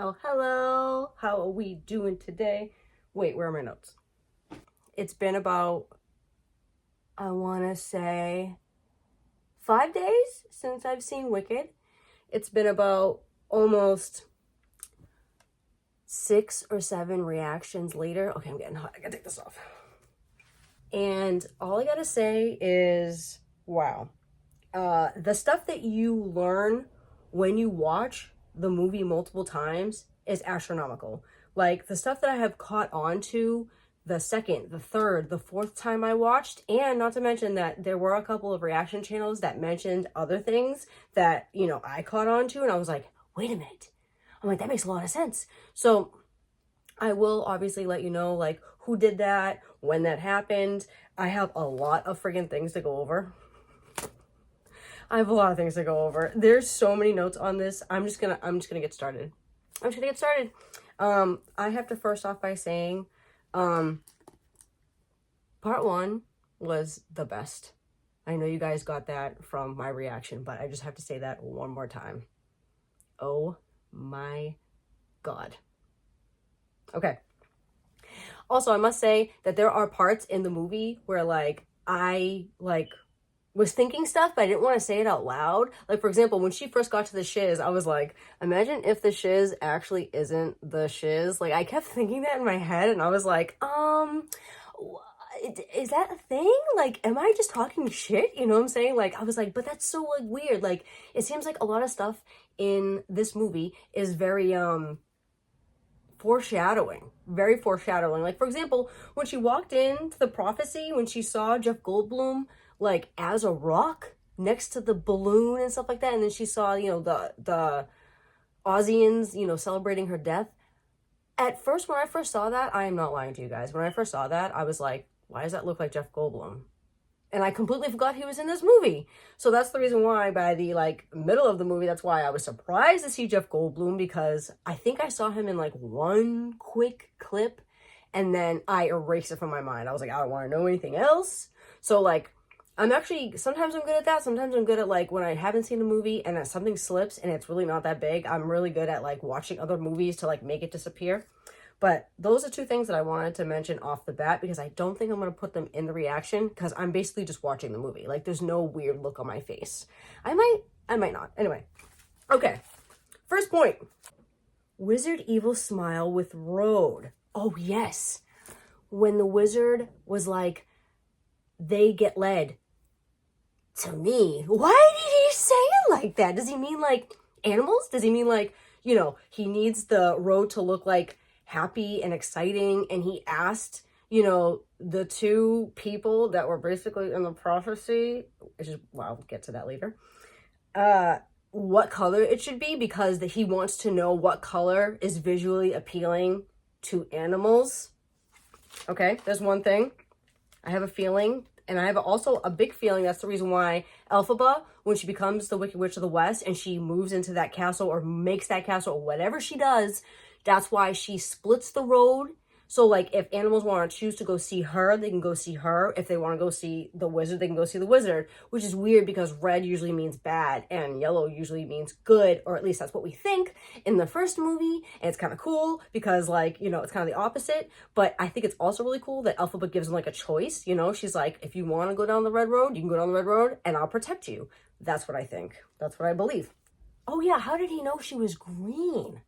Oh, hello. How are we doing today? Wait, where are my notes? It's been about, I want to say, 5 days since I've seen Wicked. It's been about almost 6 or 7 reactions later. Okay, I'm getting hot. I gotta take this off. And all I gotta say is, wow. The stuff that you learn when you watch the movie multiple times is astronomical. Like the stuff that I have caught on to the second, the third, the fourth time I watched, and not to mention that there were a couple of reaction channels that mentioned other things that, I caught on to, and I was like, wait a minute. I'm like, that makes a lot of sense. So I will obviously let you know, like, who did that, when that happened. I have a lot of friggin' things to go over. I have a lot of things to go over. There's so many notes on this. I'm just gonna get started. I have to first off by saying, part one was the best. I know you guys got that from my reaction, but I just have to say that one more time. Oh my God. Okay. Also, I must say that there are parts in the movie where I was thinking stuff, but I didn't want to say it out loud. Like, for example, when she first got to the shiz, I was like, imagine if the shiz actually isn't the shiz. Like, I kept thinking that in my head, and I was like, is that a thing? Like, am I just talking shit? You know what I'm saying? Like, I was like, but that's so, like, weird. Like, it seems like a lot of stuff in this movie is very, very foreshadowing. Like, for example, when she walked into the prophecy, when she saw Jeff Goldblum like as a rock next to the balloon and stuff like that, and then she saw the Aussians celebrating her death. At first, when I first saw that, I am not lying to you guys, when I first saw that, I was like, why does that look like Jeff Goldblum? And I completely forgot he was in this movie. So that's the reason why by the middle of the movie, that's why I was surprised to see Jeff Goldblum, because I think I saw him in one quick clip and then I erased it from my mind. I was like, I don't want to know anything else. So sometimes I'm good at that. Sometimes I'm good at when I haven't seen a movie and something slips and it's really not that big. I'm really good at watching other movies to make it disappear. But those are two things that I wanted to mention off the bat, because I don't think I'm going to put them in the reaction, because I'm basically just watching the movie. There's no weird look on my face. I might not. Anyway. Okay. First point. Wizard Evil smile with Road. Oh, yes. When the wizard was like, they get led to me. Why did he say it like that? Does he mean animals? Does he mean he needs the road to look happy and exciting, and he asked the two people that were basically in the prophecy, which is, well, I'll get to that later, what color it should be, because he wants to know what color is visually appealing to animals. Okay, there's one thing. I have a feeling, and I have also a big feeling that's the reason why Elphaba, when she becomes the Wicked Witch of the West and she moves into that castle or makes that castle or whatever she does, that's why she splits the road. So if animals want to choose to go see her, they can go see her. If they want to go see the wizard, they can go see the wizard, which is weird because red usually means bad and yellow usually means good, or at least that's what we think in the first movie. And it's kind of cool because it's kind of the opposite. But I think it's also really cool that Elphaba gives them a choice. She's like, if you want to go down the red road, you can go down the red road and I'll protect you. That's what I think. That's what I believe. Oh yeah, how did he know she was green?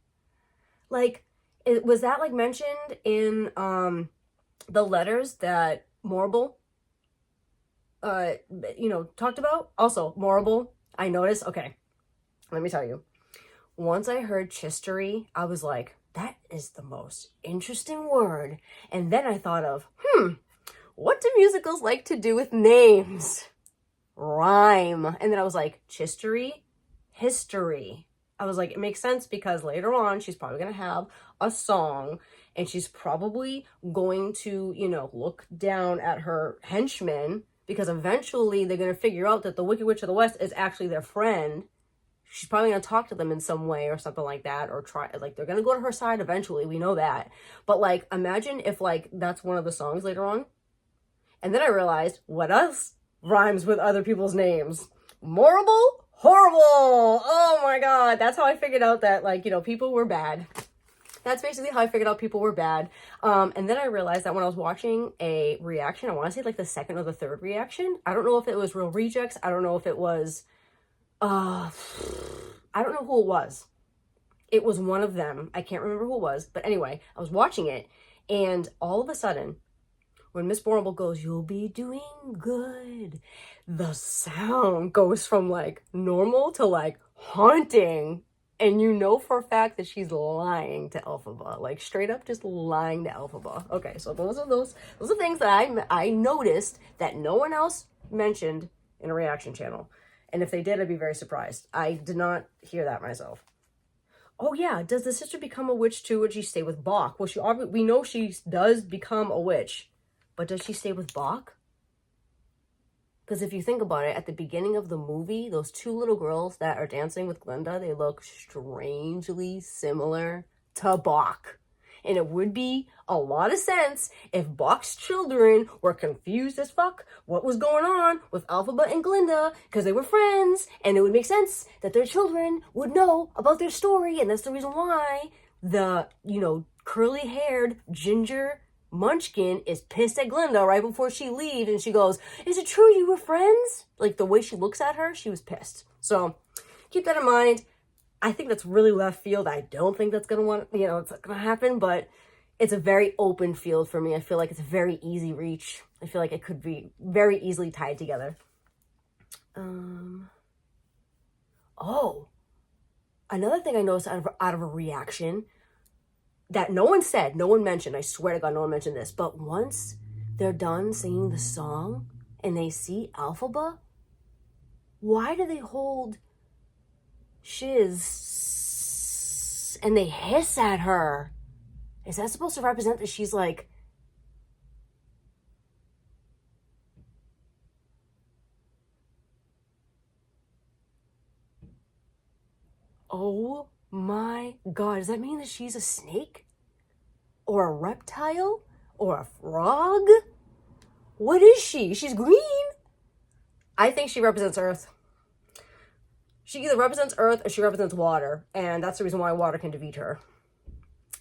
Was that mentioned in the letters that Morrible talked about? Also, Morrible, I noticed, okay, let me tell you. Once I heard chistery, I was like, that is the most interesting word. And then I thought of, what do musicals like to do with names? Rhyme. And then I was like, chistery, history. I was like, it makes sense because later on, she's probably going to have a song and she's probably going to, look down at her henchmen, because eventually they're going to figure out that the Wicked Witch of the West is actually their friend. She's probably going to talk to them in some way or something like that, or try, they're going to go to her side eventually. We know that. But imagine if that's one of the songs later on. And then I realized what else rhymes with other people's names. Morrible, horrible. Oh my god. That's how I figured out that, like, you know, people were bad. That's basically how I figured out people were bad. And then I realized that when I was watching a reaction, I want to say like the second or the third reaction. I don't know if it was Real Rejects. I don't know if it was, I don't know who it was. It was one of them. I can't remember who it was. But anyway, I was watching it. And all of a sudden, when Miss Bornable goes, "You'll be doing good," the sound goes from like normal to like haunting. And you know for a fact that she's lying to Elphaba, like straight up just lying to Elphaba. Okay, so those are things that I noticed that no one else mentioned in a reaction channel. And if they did, I'd be very surprised. I did not hear that myself. Oh yeah, does the sister become a witch too, or does she stay with Bach? Well, we know she does become a witch, but does she stay with Bach? Because if you think about it, at the beginning of the movie, those two little girls that are dancing with Glinda, they look strangely similar to Bach. And it would be a lot of sense if Bach's children were confused as fuck what was going on with Elphaba and Glinda because they were friends, and it would make sense that their children would know about their story, and that's the reason why the, you know, curly-haired ginger Munchkin is pissed at Glinda right before she leaves, and she goes, "Is it true you were friends?" Like, the way she looks at her, she was pissed. So keep that in mind. I think that's really left field. I don't think that's gonna it's gonna happen, but it's a very open field for me. I feel like it's a very easy reach. I feel like it could be very easily tied together. Oh, another thing I noticed out of a reaction that no one said, no one mentioned, I swear to God, no one mentioned this, but once they're done singing the song and they see Elphaba, why do they hold shiz and they hiss at her? Is that supposed to represent that she's like, oh my God, does that mean that she's a snake? Or a reptile? Or a frog? What is she? She's green. I think she represents Earth. She either represents Earth or she represents water, and that's the reason why water can defeat her.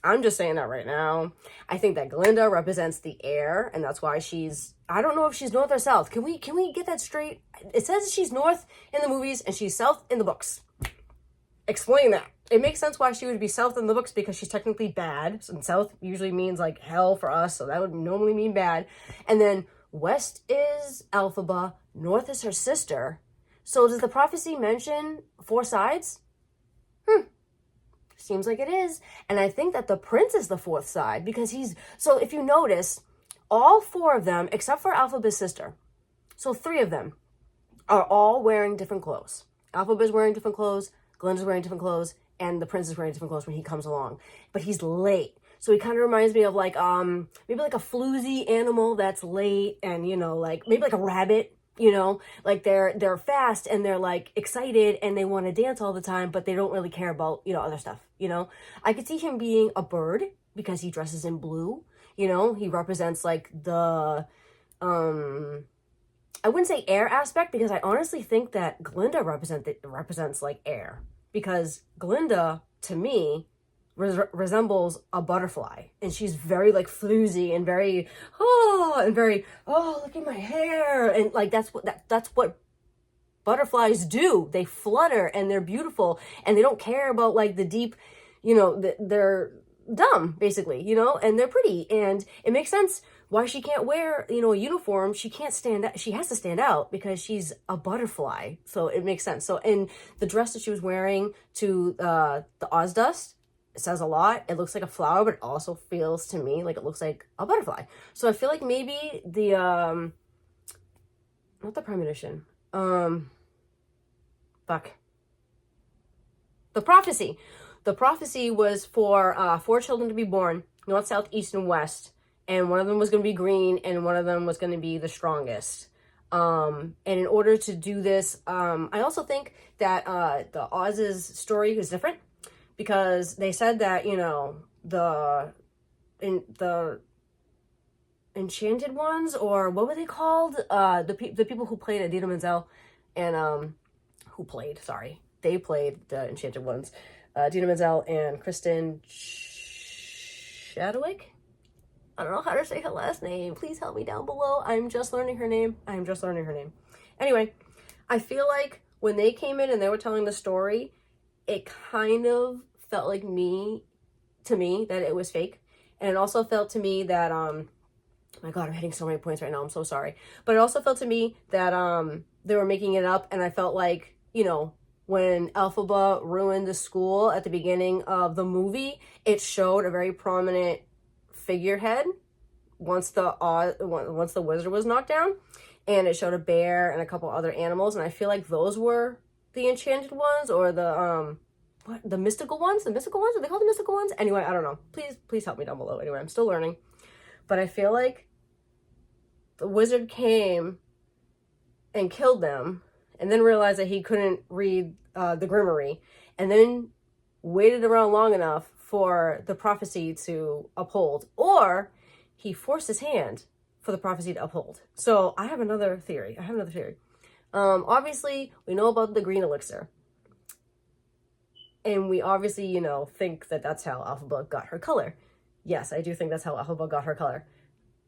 I'm just saying that right now. I think that Glinda represents the air, and that's why she's, I don't know if she's north or south. Can we get that straight? It says she's north in the movies and she's south in the books. Explain that. It makes sense why she would be south in the books, because she's technically bad. And south usually means like hell for us, so that would normally mean bad. And then west is Elphaba, north is her sister. So does the prophecy mention four sides? Seems like it is. And I think that the prince is the fourth side, because so if you notice, all four of them, except for Elphaba's sister, so three of them, are all wearing different clothes. Elphaba's wearing different clothes, Glinda's wearing different clothes, and the prince is wearing different clothes when he comes along. But he's late. So he kind of reminds me of like, maybe like a floozy animal that's late, and, you know, like maybe like a rabbit, you know, like they're fast and they're like excited and they want to dance all the time, but they don't really care about, you know, other stuff, you know. I could see him being a bird because he dresses in blue, you know. He represents like the, I wouldn't say air aspect, because I honestly think that Glinda represents like air, because Glinda, to me, resembles a butterfly, and she's very like floozy and very look at my hair, and like that's what butterflies do. They flutter and they're beautiful, and they don't care about like the deep, you know, they're dumb basically, you know, and they're pretty, and it makes sense why she can't wear, you know, a uniform. She can't stand out. She has to stand out because she's a butterfly. So it makes sense. So in the dress that she was wearing to the Ozdust, it says a lot. It looks like a flower, but it also feels to me like it looks like a butterfly. So I feel like maybe the not the premonition, the prophecy. The prophecy was for 4 children to be born, north, south, east, and west. And one of them was going to be green, and one of them was going to be the strongest. And in order to do this, I also think that the Oz's story is different, because they said that, you know, the enchanted ones, or what were they called? The people who played Idina Menzel and who played, sorry. They played the Enchanted Ones. Dina Menzel and Kristen Chadwick. I don't know how to say her last name. Please help me down below. I'm just learning her name. Anyway, I feel like when they came in and they were telling the story, it kind of felt like to me, that it was fake. And it also felt to me that, oh my God, I'm hitting so many points right now. I'm so sorry. But it also felt to me that they were making it up. And I felt like, you know, when Elphaba ruined the school at the beginning of the movie, it showed a very prominent figurehead once the wizard was knocked down, and it showed a bear and a couple other animals, and I feel like those were the Enchanted Ones, or the mystical ones. Are they called the mystical ones? Anyway, I don't know. Please help me down below. Anyway, I'm still learning, but I feel like the wizard came and killed them, and then realized that he couldn't read the Grimoire, and then waited around long enough for the prophecy to uphold, or he forced his hand for the prophecy to uphold. So I have another theory. Obviously, we know about the green elixir, and we obviously, you know, think that that's how Elphaba got her color. Yes, I do think that's how Elphaba got her color.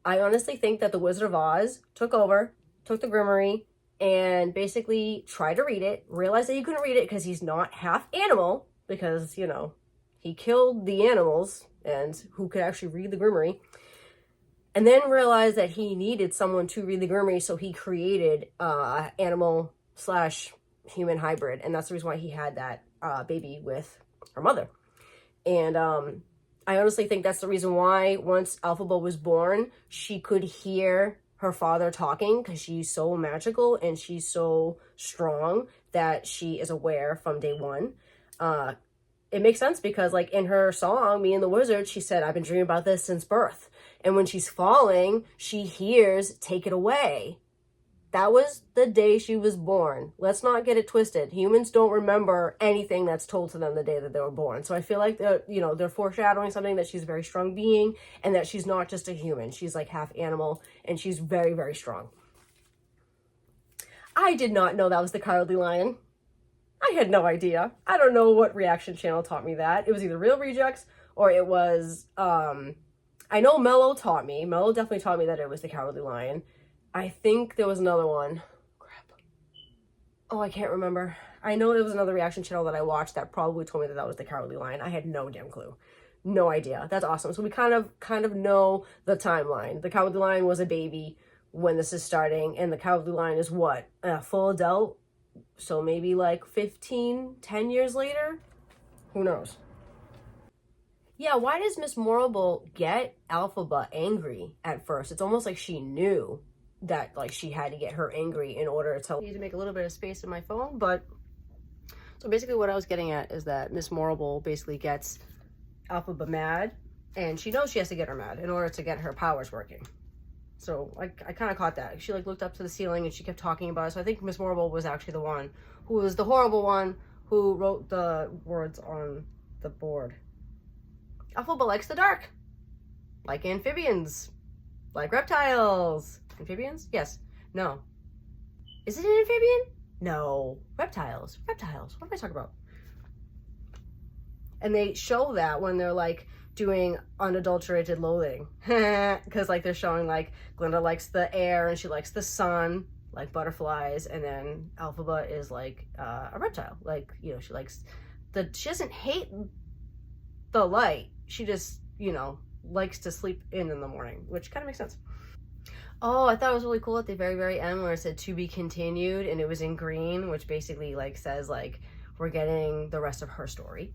I honestly think that the Wizard of Oz took the Grimoire, and basically tried to read it, realized that he couldn't read it because he's not half animal, because, you know, he killed the animals, and who could actually read the Grimoire, and then realized that he needed someone to read the Grimoire, so he created animal/human hybrid, and that's the reason why he had that baby with her mother. And I honestly think that's the reason why once Elphaba was born, she could hear her father talking, because she's so magical and she's so strong that she is aware from day one. It makes sense because, like, in her song, Me and the Wizard, she said, I've been dreaming about this since birth. And when she's falling, she hears, take it away. That was the day she was born. Let's not get it twisted. Humans don't remember anything that's told to them the day that they were born. So I feel like they're foreshadowing something, that she's a very strong being, and that she's not just a human. She's like half animal, and she's very, very strong. I did not know that was the Cowardly Lion. I had no idea. I don't know what reaction channel taught me that. It was either Real Rejects or it was, I know Mello taught me. Mello definitely taught me that it was the Cowardly Lion. I think there was another one. Crap. Oh, I can't remember. I know there was another reaction channel that I watched that probably told me that that was the Cowardly Lion. I had no damn clue. No idea. That's awesome. So we kind of know the timeline. The Cowardly Lion was a baby when this is starting, and the Cowardly Lion is what? A full adult? So maybe like 10 years later? Who knows? Yeah, why does Miss Morrible get Elphaba angry at first? It's almost like she knew that, like, she had to get her angry in order to... I need to make a little bit of space in my phone, but... So basically what I was getting at is that Miss Morrible basically gets Elphaba mad, and she knows she has to get her mad in order to get her powers working. So I kind of caught that. She, like, looked up to the ceiling and she kept talking about it. So I think Miss Morrible was actually the one who was the horrible one who wrote the words on the board. Elphaba likes the dark. Like amphibians. Like reptiles. Amphibians? Yes. No. Is it an amphibian? No. Reptiles. Reptiles. What am I talking about? And they show that when they're, like, doing unadulterated loathing. Because, like, they're showing, like, Glinda likes the air and she likes the sun, like butterflies, and then Elphaba is, like, a reptile. Like, you know, she likes she doesn't hate the light. She just, you know, likes to sleep in the morning, which kind of makes sense. Oh, I thought it was really cool at the very, very end where it said to be continued, and it was in green, which basically, like, says, like, we're getting the rest of her story.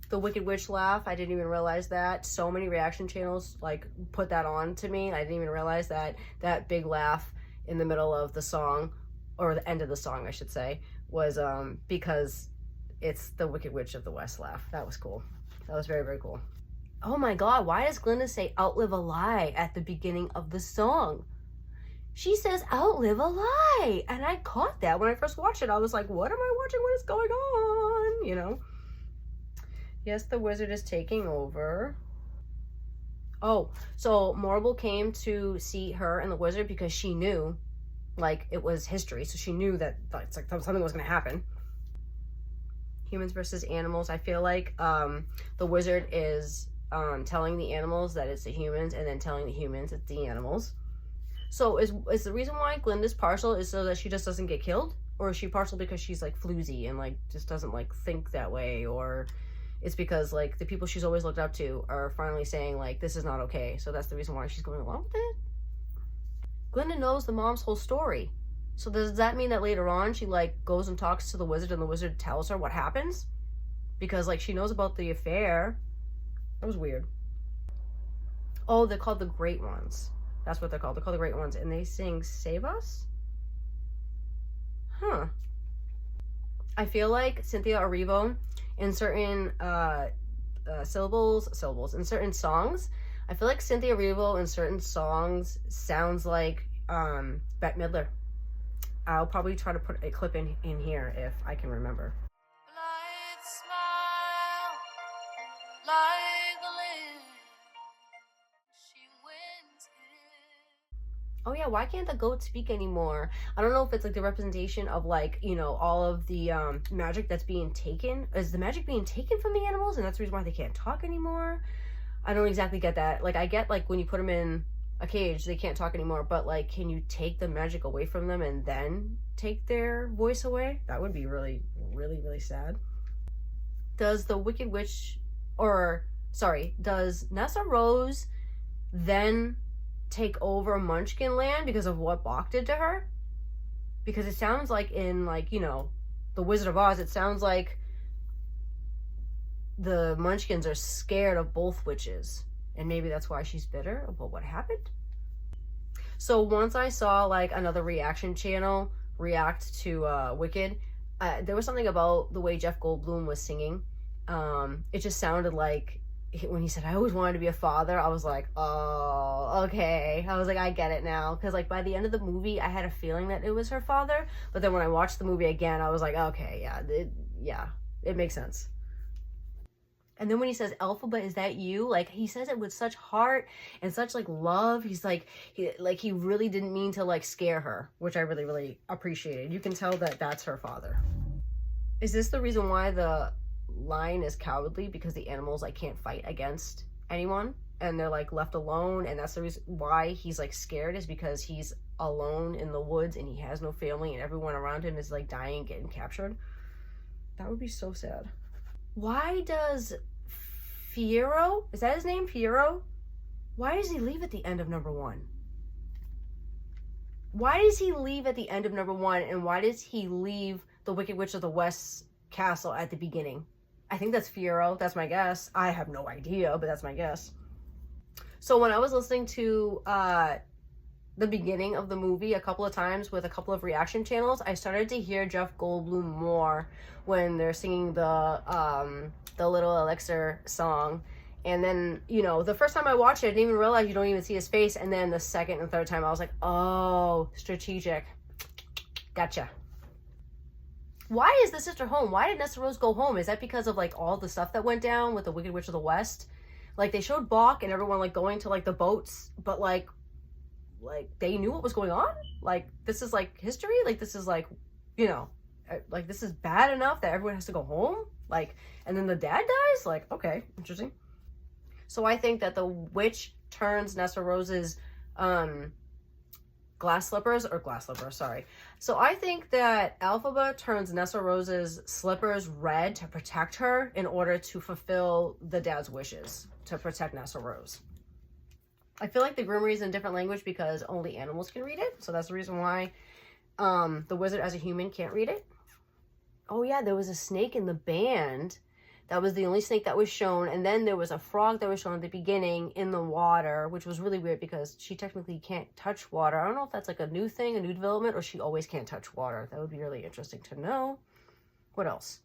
The Wicked Witch laugh, I didn't even realize that. So many reaction channels, like, put that on to me. I didn't even realize that that big laugh in the middle of the song, or the end of the song, I should say, was because it's the Wicked Witch of the West laugh. That was cool. That was very, very cool. Oh my God, why does Glinda say outlive a lie at the beginning of the song? She says outlive a lie. And I caught that when I first watched it. I was like, what am I watching? What is going on? You know? Yes, the wizard is taking over. Oh, so Morrible came to see her and the wizard because she knew like it was history. So she knew that it's like something was going to happen. Humans versus animals. I feel like the wizard is telling the animals that it's the humans, and then telling the humans it's the animals. So is the reason why Glinda's partial is so that she just doesn't get killed? Or is she partial because she's like floozy and like just doesn't like think that way? Or it's because like the people she's always looked up to are finally saying like this is not okay, so that's the reason why she's going along with it? Glinda knows the mom's whole story. So does that mean that later on she like goes and talks to the wizard and the wizard tells her what happens? Because like she knows about the affair. That was weird. Oh, they're called the Great Ones. That's what they're called. They're called the Great Ones, and they sing Save Us? Huh. I feel like Cynthia Erivo in certain syllables, in certain songs, I feel like Cynthia Erivo in certain songs sounds like Bette Midler. I'll probably try to put a clip in here if I can remember. Light smile, like the lily, she wins it. Oh yeah, why can't the goat speak anymore? I don't know if it's like the representation of like, you know, all of the magic that's being taken. Is the magic being taken from the animals and that's the reason why they can't talk anymore? I don't exactly get that. Like I get like when you put them in a cage, they can't talk anymore, but like can you take the magic away from them and then take their voice away? That would be really, really, really sad. Does the Wicked Witch, or sorry, does Nessarose then take over Munchkin Land because of what Bok did to her? Because it sounds like in like, you know, The Wizard of Oz, it sounds like the Munchkins are scared of both witches, and maybe that's why she's bitter about what happened. So once I saw like another reaction channel react to Wicked, there was something about the way Jeff Goldblum was singing. It just sounded like when he said, I always wanted to be a father, I was like, oh, okay. I was like, I get it now. Because like by the end of the movie, I had a feeling that it was her father. But then when I watched the movie again, I was like, okay, yeah, it makes sense. And then when he says, Elphaba, is that you? Like, he says it with such heart and such, like, love. He's like, he really didn't mean to, like, scare her, which I really, really appreciated. You can tell that that's her father. Is this the reason why the lion is cowardly? Because the animals, like, can't fight against anyone? And they're, like, left alone? And that's the reason why he's, like, scared, is because he's alone in the woods and he has no family and everyone around him is, like, dying, getting captured? That would be so sad. Why does Fiyero, is that his name, Fiyero? Why does he leave at the end of number 1? Why does he leave at the end of number 1, and why does he leave the Wicked Witch of the West castle at the beginning? I think that's Fiyero, that's my guess. I have no idea, but that's my guess. So when I was listening to the beginning of the movie a couple of times with a couple of reaction channels, I started to hear Jeff Goldblum more when they're singing the Little Elixir song. And then, you know, the first time I watched it, I didn't even realize you don't even see his face. And then the second and third time, I was like, oh, strategic. Gotcha. Why is the sister home? Why did Nessarose go home? Is that because of, like, all the stuff that went down with the Wicked Witch of the West? Like, they showed Bok and everyone, like, going to, like, the boats, but, like, they knew what was going on? Like, this is, like, history? Like, this is, like, you know, like, this is bad enough that everyone has to go home? Like, and then the dad dies? Like, okay, interesting. So I think that the witch turns Nessarose's glass slippers, sorry. So I think that Elphaba turns Nessarose's slippers red to protect her in order to fulfill the dad's wishes, to protect Nessarose. I feel like the grimoire is in a different language because only animals can read it. So that's the reason why the wizard as a human can't read it. Oh yeah, there was a snake in the band. That was the only snake that was shown. And then there was a frog that was shown at the beginning in the water, which was really weird because she technically can't touch water. I don't know if that's like a new thing, a new development, or she always can't touch water. That would be really interesting to know. What else?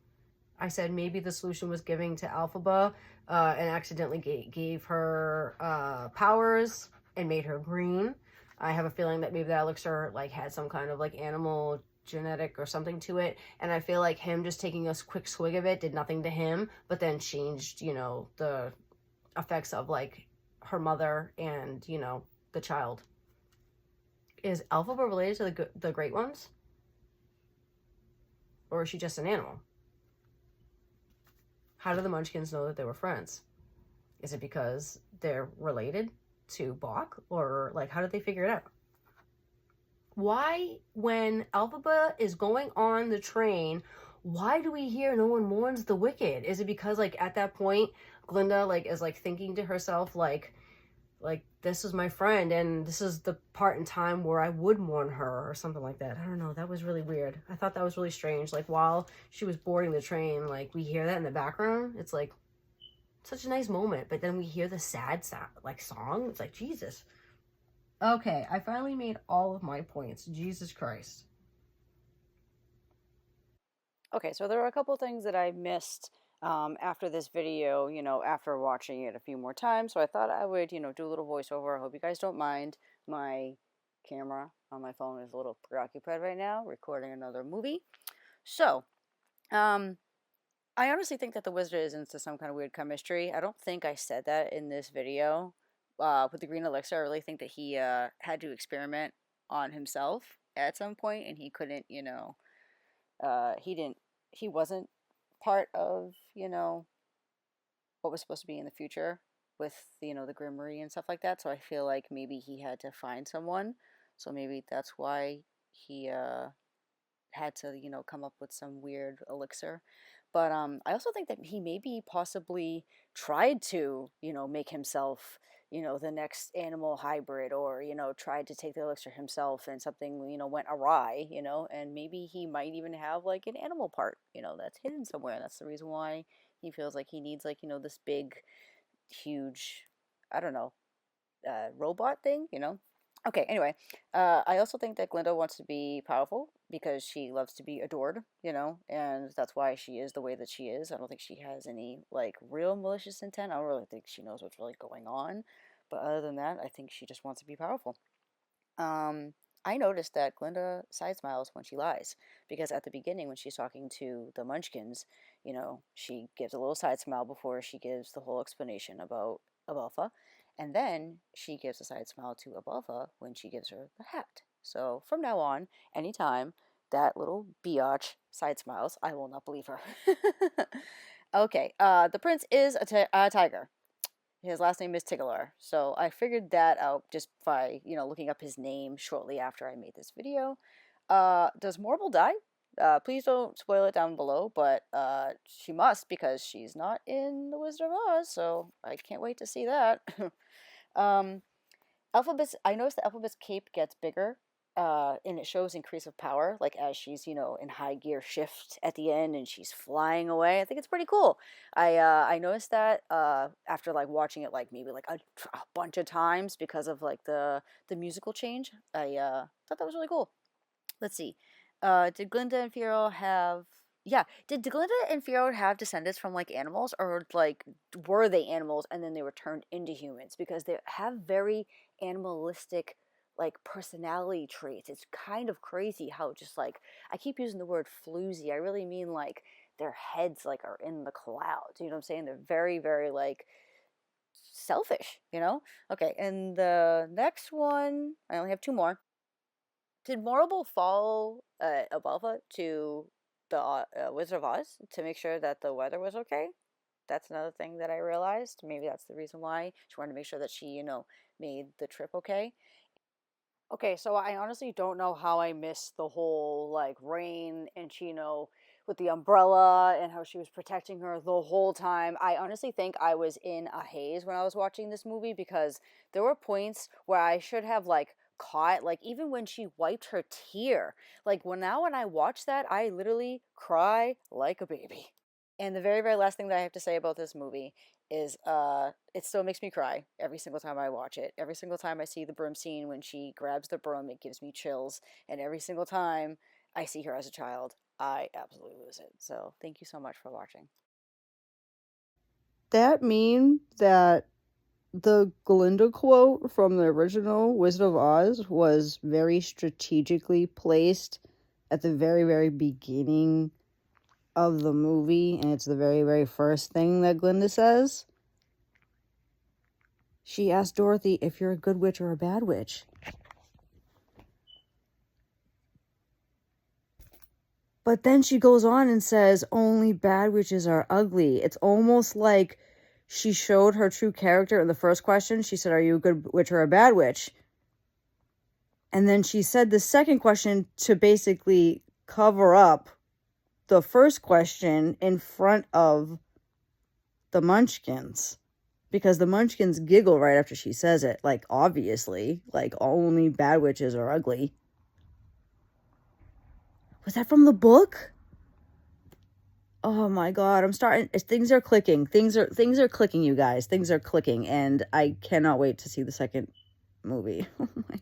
I said maybe the solution was giving to Elphaba and accidentally gave her powers and made her green. I have a feeling that maybe that elixir like had some kind of like animal genetic or something to it, and I feel like him just taking a quick swig of it did nothing to him, but then changed, you know, the effects of like her mother and, you know, the child. Is Elphaba related to the Great Ones? Or is she just an animal? How do the Munchkins know that they were friends? Is it because they're related to Boq? Or, like, how did they figure it out? Why, when Elphaba is going on the train, why do we hear no one mourns the wicked? Is it because, like, at that point, Glinda, like, is, like, thinking to herself, like, this is my friend, and this is the part in time where I would mourn her, or something like that. I don't know. That was really weird. I thought that was really strange. Like, while she was boarding the train, like, we hear that in the background. It's, like, such a nice moment. But then we hear the sad sound, like, song. It's like, Jesus. Okay, I finally made all of my points. Jesus Christ. Okay, so there are a couple things that I missed after this video, after watching it a few more times. So I thought I would, do a little voiceover. I hope you guys don't mind. My camera on my phone is a little preoccupied right now, recording another movie. So, I honestly think that the wizard is into some kind of weird chemistry. I don't think I said that in this video. With the green elixir, I really think that he had to experiment on himself at some point, and he couldn't, he wasn't part of, what was supposed to be in the future with, the Grimmery and stuff like that. So I feel like maybe he had to find someone. So maybe that's why he had to, come up with some weird elixir. But I also think that he maybe possibly tried to, make himself, the next animal hybrid, or, tried to take the elixir himself and something, went awry, and maybe he might even have like an animal part, that's hidden somewhere. That's the reason why he feels like he needs like, this big, huge, I don't know, robot thing, Okay, anyway, I also think that Glinda wants to be powerful because she loves to be adored, and that's why she is the way that she is. I don't think she has any, like, real malicious intent. I don't really think she knows what's really going on. But other than that, I think she just wants to be powerful. I noticed that Glinda side smiles when she lies, because at the beginning, when she's talking to the Munchkins, she gives a little side smile before she gives the whole explanation about Abelfa. And then she gives a side smile to Abelfa when she gives her the hat. So from now on, anytime that little biatch side smiles, I will not believe her. Okay, the prince is a tiger. His last name is Tiggelar. So I figured that out just by, looking up his name shortly after I made this video. Does Morble die? Please don't spoil it down below, but she must, because she's not in The Wizard of Oz, so I can't wait to see that. I noticed that Elphabet's cape gets bigger, and it shows increase of power, like as she's, in high gear shift at the end and she's flying away. I think it's pretty cool. I noticed that after like watching it like maybe like a bunch of times because of like the musical change. I thought that was really cool. Let's see. Did Glinda and Fiyero have? Yeah, did Glinda and Fiyero have descendants from like animals, or like were they animals and then they were turned into humans? Because they have very animalistic like personality traits. It's kind of crazy how just like I keep using the word floozy. I really mean like their heads like are in the clouds. You know what I'm saying? They're very, very like selfish, Okay, and the next one, I only have two more. Did Morrible follow Abelfa to the Wizard of Oz to make sure that the weather was okay? That's another thing that I realized. Maybe that's the reason why she wanted to make sure that she, made the trip okay. Okay, so I honestly don't know how I missed the whole like rain and she, with the umbrella and how she was protecting her the whole time. I honestly think I was in a haze when I was watching this movie, because there were points where I should have like caught, like even when she wiped her tear. Like when I watch that, I literally cry like a baby. And the very, very last thing that I have to say about this movie is it still makes me cry every single time I watch it. Every single time I see the broom scene when she grabs the broom, it gives me chills. And every single time I see her as a child, I absolutely lose it. So thank you so much for watching. That mean that the Glinda quote from the original Wizard of Oz was very strategically placed at the very, very beginning of the movie, and it's the very, very first thing that Glinda says? She asked Dorothy if you're a good witch or a bad witch. But then she goes on and says, only bad witches are ugly. It's almost like she showed her true character in the first question. She said, are you a good witch or a bad witch? And then she said the second question to basically cover up the first question in front of the Munchkins. Because the Munchkins giggle right after she says it. Like, obviously. Like, only bad witches are ugly. Was that from the book? Oh my god, I'm starting. Things are clicking. Things are clicking, you guys. Things are clicking, and I cannot wait to see the second movie. Oh my